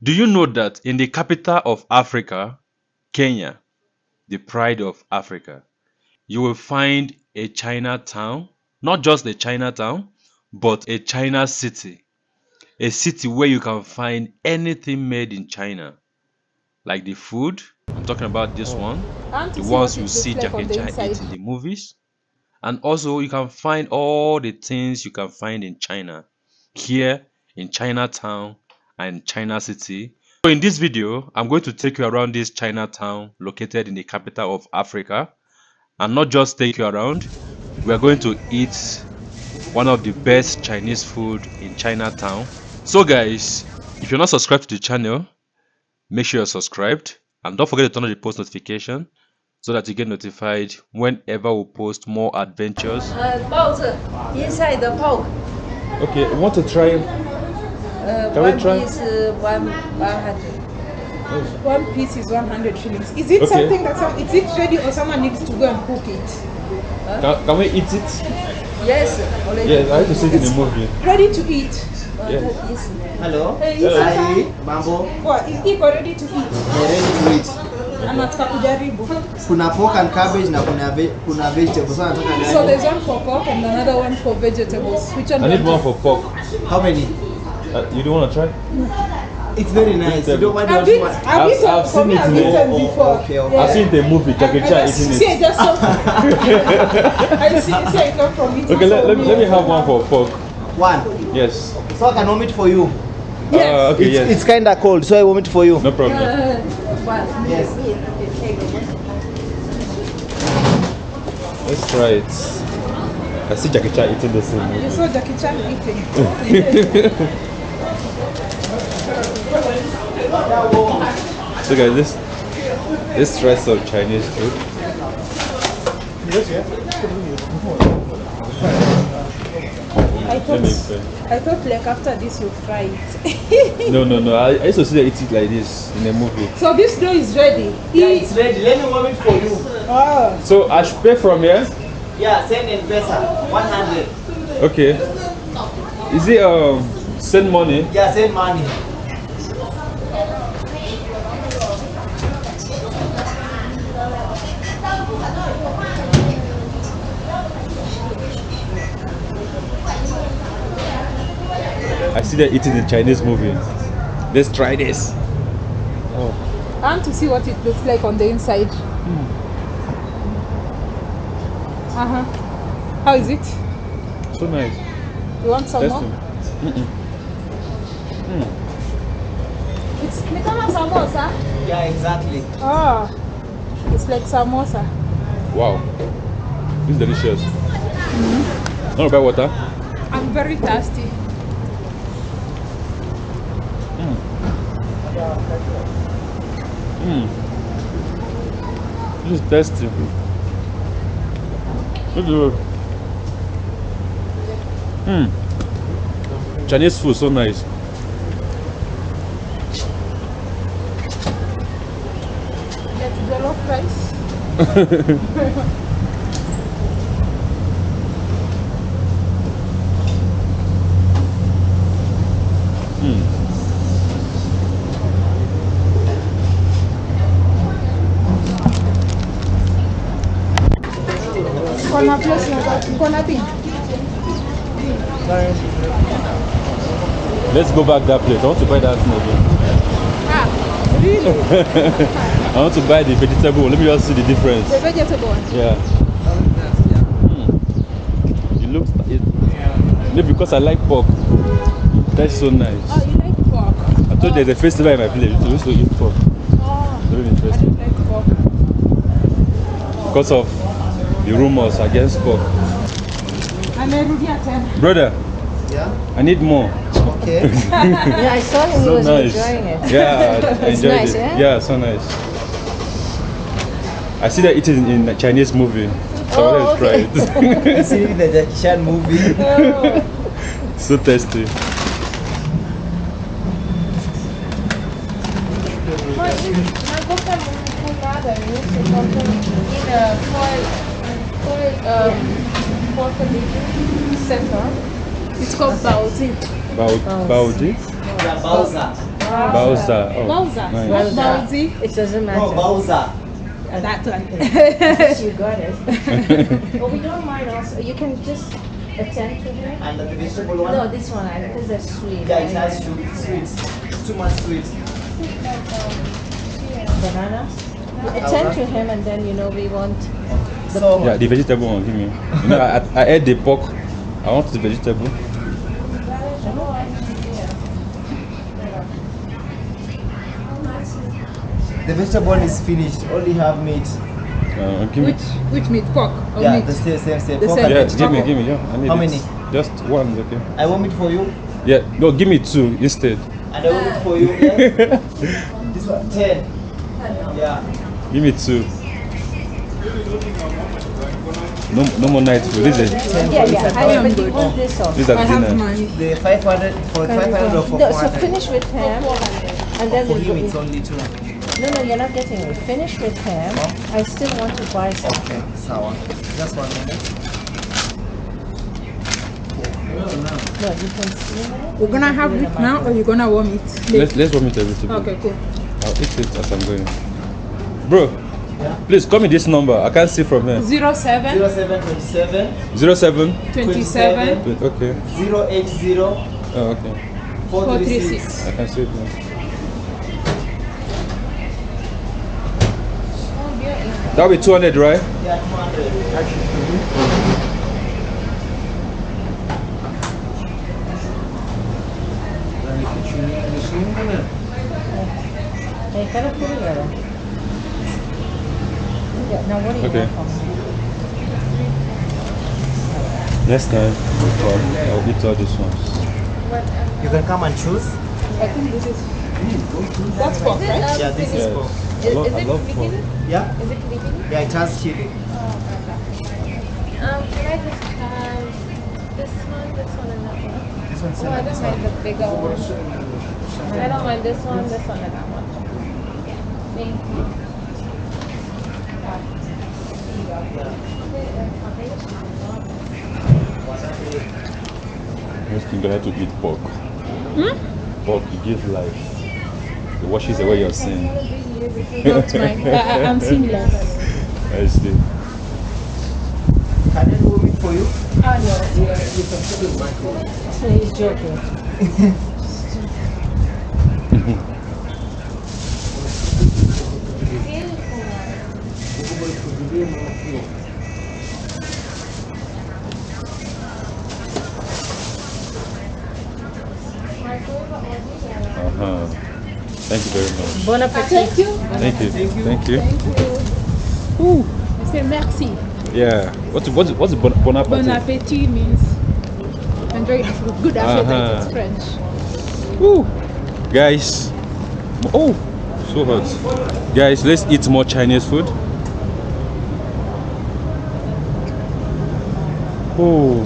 Do you know that in the capital of Africa, Kenya, the pride of Africa, you will find a Chinatown, not just a Chinatown, but a China city, a city where you can find anything made in China, like the food. I'm talking about this one, And the to see what ones you it looks see like on Jackie the Chan inside. eat in the movies. And also, you can find all the things you can find in China here in Chinatown and China City. So, in this video, I'm going to take you around this Chinatown located in the capital of Africa. And not just take you around, we are going to eat one of the best Chinese food in Chinatown. So, guys, if you're not subscribed to the channel, make sure you're subscribed and don't forget to turn on the post notification so that you get notified whenever we post more adventures. Inside the pork. Okay, I want to try. Can we try? Piece, 100. One piece is 100 shillings. Is it Okay. something that is it ready or someone needs to go and cook it? Can we eat it? Yes, already. Yes, I have to see it in the movie. Ready to eat. Yes. Hello. Hello. Hi, mambo. What is it ready to eat? Ready to eat. Anataka kujaribu. Kuna pork and cabbage na kuna vegetables. So nataka gani? So there's one for pork and another one for vegetables. Which one? I need one for pork. How many? You don't want to try? It's very nice. You don't want I've to eaten, watch. I've eaten, I've for seen me, it I've in eaten the- before. okay, okay. I've seen the movie, Jackie Chan eating See, it. just so I see I come from it. Okay, let me have one for pork. One. Yes. So I can warm it for you. Yes. Okay, yes. It's kind of cold, so I warm it for you. No problem. Yes. Let's try it. I see Jackie Chan eating the same You movie. saw Jackie Chan eating. So guys, let's try some Chinese food. Let me explain. I thought like after this you fry it. No. I used to see them eat it like this in a movie. So this dough is ready. Yeah, it's ready. Let me warm it for you. Oh. So I should pay from here? Yeah, send M-PESA. 100. Okay. Is it send money? Yeah, send money. I see them eating in Chinese movie. Let's try this. Oh. I want to see what it looks like on the inside. How is it? So nice. You want some more? Tasty. It's like samosa. Yeah, exactly. Oh, it's like samosa. Wow. This is delicious. Want to buy water? I'm very thirsty. This is tasty. Chinese food so nice. Get jollof rice. Kona place na kona thing. Let's go back that place. I want to buy that thing again. Ah, really? I want to buy the vegetable. Let me just see the difference. The vegetable one. Yeah. It looks maybe because I like pork. That's so nice. Oh, you like pork? I thought there's a festival in my village. We used to eat pork. Oh, Very I interesting. don't like pork. Because of the rumors against pork. Amerudia tena. Brother, Yeah. I need more. Okay. Yeah, I saw him. He So was nice. enjoying it. Yeah, I It's enjoyed nice, it. eh? Yeah, so nice. I see that eating in a Chinese movie. So Oh, let's try okay. it. You see the Jackie Chan movie. Oh. So tasty. Center. It's called Baozi. Baoji? Yeah, Bowser. Bowser. Oh, Bowser. nice. Not Bowsy. It doesn't No, matter. Bowser. That one. You got it. But we don't mind also. You can just attend to him. And the vegetable one? No, this one, because they're sweet. Yeah, it has sweets. Too much sweets. Bananas. Attend to him, and then we want. So, Yeah, the vegetable one, give me. I ate the pork. I want the vegetable. the vegetable is finished. Only have meat. Give me. Which meat? Pork or Yeah, meat? the same. The Pork same. and Yeah, vegetable. give me. Yeah, I need How it. many? Just one, is okay. I want meat for you. Yeah, no, give me 2 instead. And I want meat for you. Yeah. This one, 10. Yeah. Give me 2. No more night food. This is Yeah. am But you good. want this also. this is I have dinner. my. The 500 for 500 or for No, so 400. finish with him, and then For we'll him, go. it's only 2. No, you're not getting it. Finish with him. I still want to buy something. Okay, sour. Just 1 minute. No, you can see it. We're gonna have it now, or you're gonna warm it? Let's warm it a little bit. Okay, cool. I'll eat it as I'm going. Bro, please call me this number. I can't see from here. 07 0727 07. 27 Okay. 080 Oh, okay. 436. I can see it now. That'll be 200, right? Yeah, 200. Hey, kind of put it there. Yeah, now what do you Okay. want from me? Next time, I'll eat all these ones. You can come and choose. I think this is. That's pork, right? Yeah, this is Yes. pork. I love pork. Yeah? Is it Filipino? Yeah, it has chili. Can I just have this one, and that one? This one's Oh, I don't mind the bigger one. I don't mind this one, and that one. Yeah. Thank you. Most people have to eat pork. Pork gives life. It washes away your sin. Not mine. I'm seamless. I see. Can I do it for you? He's joking. Thank you very much. Bon appetit. Thank you. Thank you. Ooh, I say merci. Yeah. What's bon Bon appetit? appetit means enjoy good appetite. It's French. Woo. Guys. Oh, so hot. Guys, let's eat more Chinese food. Oh.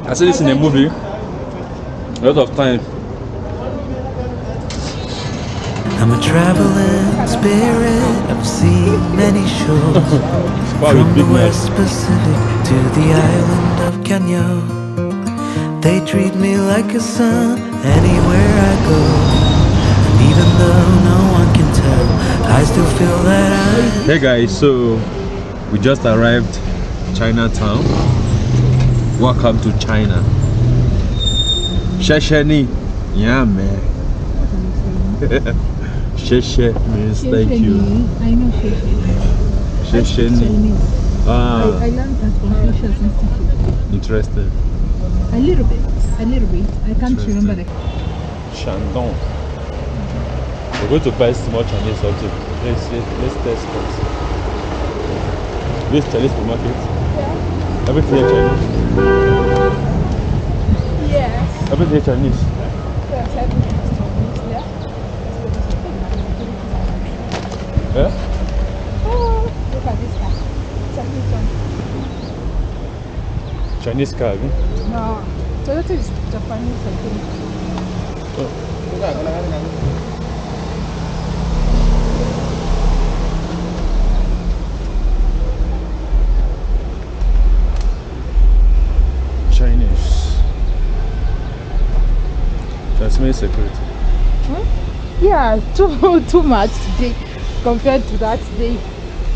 I said this in a movie a lot of times. I'm a traveling spirit, I've seen many shores. From the West Pacific to the island of Kenya, they treat me like a son anywhere I go. And even though no one can tell, I still feel that I Hey guys, so we just arrived Chinatown. Welcome to China. Shesheni. Yeah, man. Sheshe means thank you. I know Shesheni. Shesheni. Ah, I learned that from Confucius Institute. interesting. A little bit. I can't remember the. Shandong. We're going to buy small Chinese something. Let's test it. This Chinese supermarket. Yeah. Everything is Chinese. Yes. Everything is Chinese. Yes, everything is Chinese. Yeah. Yeah? Oh, look at this car. It's a big one. Chinese car. Eh? No, Toyota is Japanese, I think. many security? Yeah, too much today compared to that day.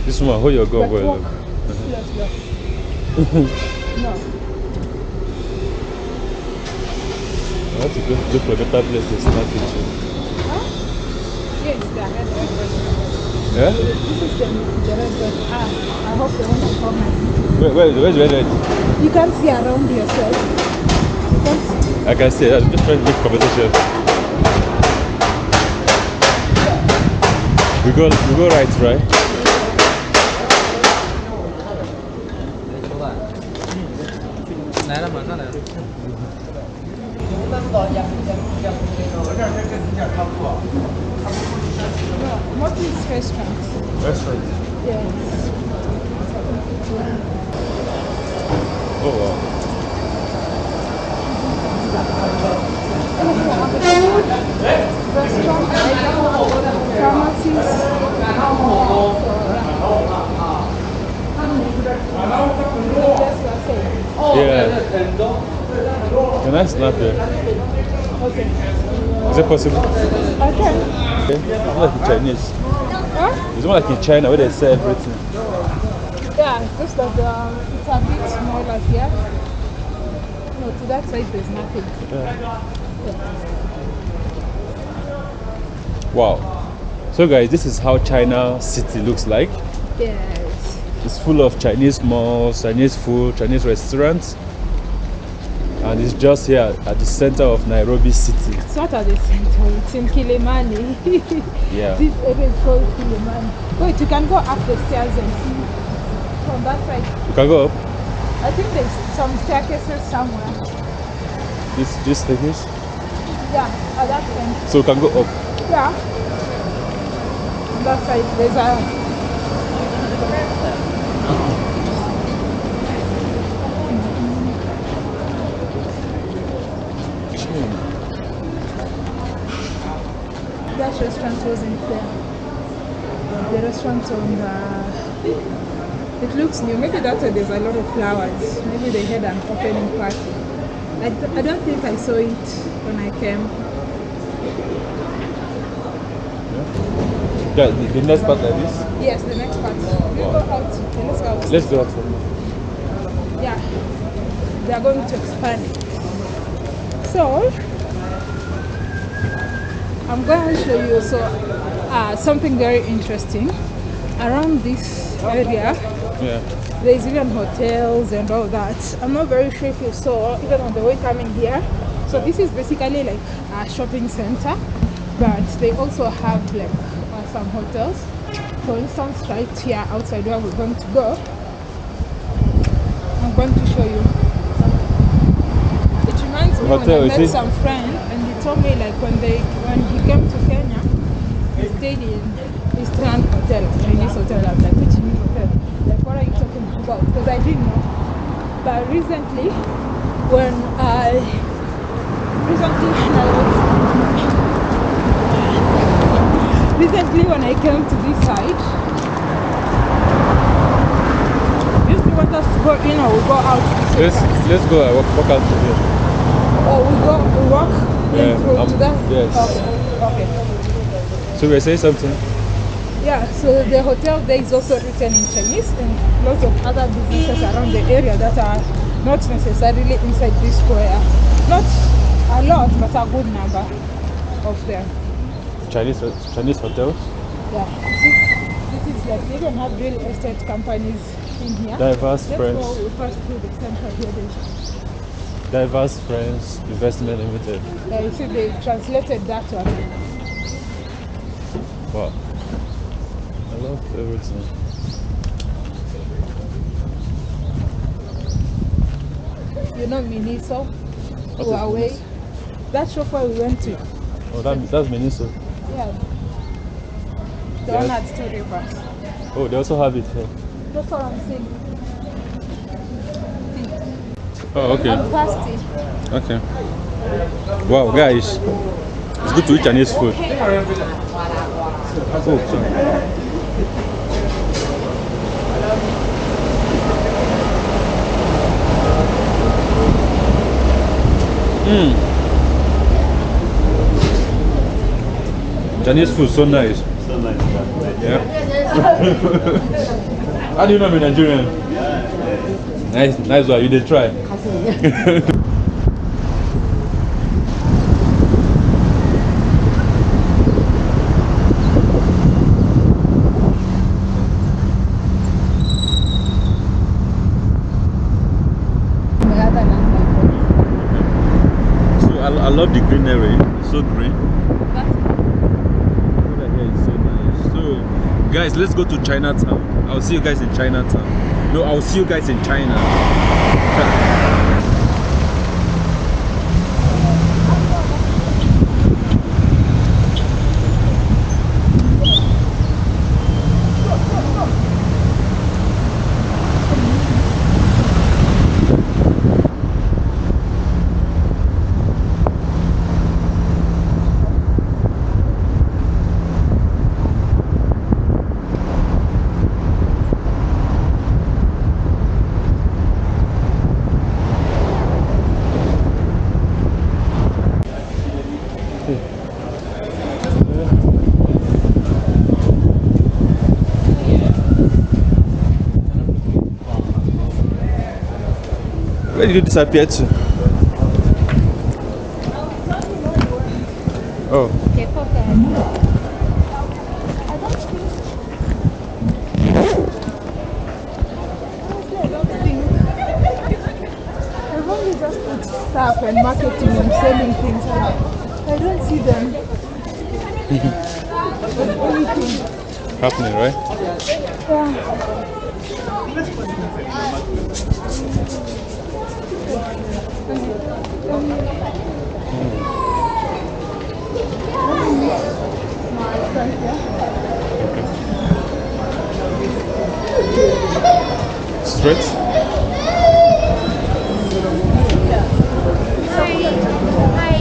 This one, hold your gun But well. walk slow. No. I have to go look for a better place to start picture. Yes, the red restaurant. Yeah? This is the red restaurant. I hope they won't come and Where's the red? you can't see around yourself. You can't see. I can see it. I'm just trying to make conversation. We go right? What is restaurant? Restaurant. Yes. Oh wow. Restaurant, pharmacies. Yeah. Can I snap it? Okay. Is it possible? Okay. It's more like in Chinese. Huh? It's more like in China where they sell everything. Yeah, it's just that it's a bit more like here. No, to that side there's nothing. Wow. So guys, this is how China City looks like. Yes. It's full of Chinese malls, Chinese food, Chinese restaurants. And it's just here at the center of Nairobi City. It's not at the center, it's in Kilimani. Yeah. This area is called Kilimani. Wait, you can go up the stairs and see from that side. You can go up. I think there's some staircases somewhere. This staircase. Yeah, at that end. So you can go up. Yeah. On that side there's a that restaurant wasn't there. The restaurant on the... It looks new. Maybe that's why there's a lot of flowers. Maybe they had an opening party. I don't think I saw it when I came. Yeah, the next part like this. Yes, the next part. We go out. Okay, let's go out. Let's go out for now. Yeah. They are going to expand it. So, I'm going to show you also something very interesting. Around this area, Yeah. there's even hotels and all that. I'm not very sure if you saw, even on the way coming here. So this is basically like a shopping center, but they also have like some hotels. For instance, right here outside where we're going to go, I'm going to show you. It reminds me Hotel, when I is met it? some friend and he told me like when he came to Kenya, he stayed in Eastern Hotel, Chinese hotel. I was like, which Chinese hotel? Like, what are you talking about? Because I didn't know. But recently when I came to this side, if you want us to go in or we go out this way? Let's go and walk out to here. Or we walk in through to that? Yes. Okay. So we're saying something. Yeah, so the hotel there is also written in Chinese and lots of other businesses around the area that are not necessarily inside this square. Not a lot, but a good number of them. Chinese hotels. Yeah, you see, this is like they even have real estate companies in here. Diverse Let's friends. go, we'll pass through the center here. Diverse Friends Investment Limited. Yeah, you see they translated that one. Wow. I love everything. You know Miniso? What is Huawei. Miniso? That shop where we went to. Oh, that's Miniso. Yeah. The Yes. one at 2 rivers. Oh, they also have it here. That's what I'm saying. Oh, okay. I'm thirsty. Okay. Wow, guys. It's good to eat Chinese food. Oh, sorry. Chinese food so nice. So nice. Yeah. How do you know I'm a Nigerian? Nice one. You did try. So I love the greenery. It's so green. Over here is so nice. So guys, let's go to Chinatown. I'll see you guys in Chinatown. No, I'll see you guys in China. Where did you disappear to? Oh. I've only just put staff and marketing and selling things. I don't see them. Anything. Happening, right? Yeah. Straight?